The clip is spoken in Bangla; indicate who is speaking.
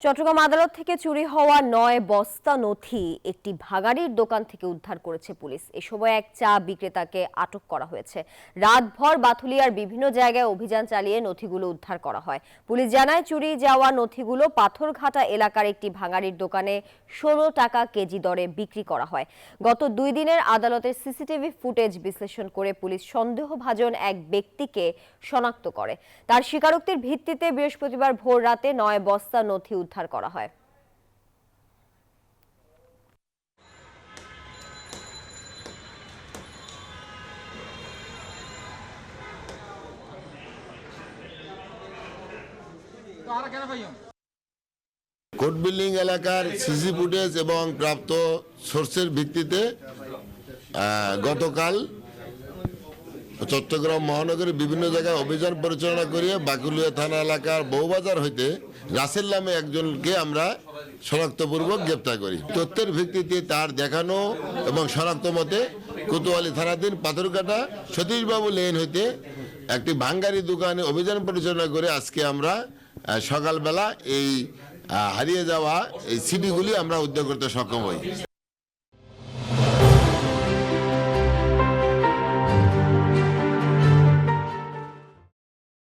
Speaker 1: চট্টগ্রাম আদালত থেকে চুরি হওয়া ৯ বস্তা নথি একটি ভাগাড়ির দোকান থেকে উদ্ধার করেছে পুলিশ। এ সময় এক চা বিক্রেতাকে আটক করা হয়েছে। রাতভর বাথুলিয়ার বিভিন্ন জায়গায় অভিযান চালিয়ে নথিগুলো উদ্ধার করা হয়। পুলিশ জানায়, চুরি যাওয়া নথিগুলো পাথরঘাটা এলাকার একটি ভাগাড়ির দোকানে ১৬ টাকা কেজি দরে বিক্রি করা হয়। গত ২ দিনের আদালতের সিসিটিভি ফুটেজ বিশ্লেষণ করে পুলিশ সন্দেহভাজন এক ব্যক্তিকে শনাক্ত করে। তার স্বীকারোক্তির ভিত্তিতে বৃহস্পতিবার ভোর রাতে ৯ বস্তা নথি উদ্ধার করা হয়।
Speaker 2: কোর্ট বিল্ডিং এলাকার সিসি ফুটেজ এবং প্রাপ্ত সোর্সের ভিত্তিতে গতকাল চট্টগ্রাম মহানগরের বিভিন্ন জায়গায় অভিযান পরিচালনা করিয়ে বাকুলিয়া থানা এলাকার বউবাজার হইতে রাসেল নামে একজনকে আমরা শনাক্তপূর্বক গ্রেপ্তার করি। তথ্যের ভিত্তিতে তার দেখানো এবং শনাক্ত মতে কোতোয়ালি থানাধীন পাথরঘাটা সতীশবাবু লেন হইতে একটি ভাঙ্গারি দোকানে অভিযান পরিচালনা করে আজকে আমরা সকালবেলা এই হারিয়ে যাওয়া এই সিডিগুলি আমরা উদ্ধার করতে সক্ষম হই।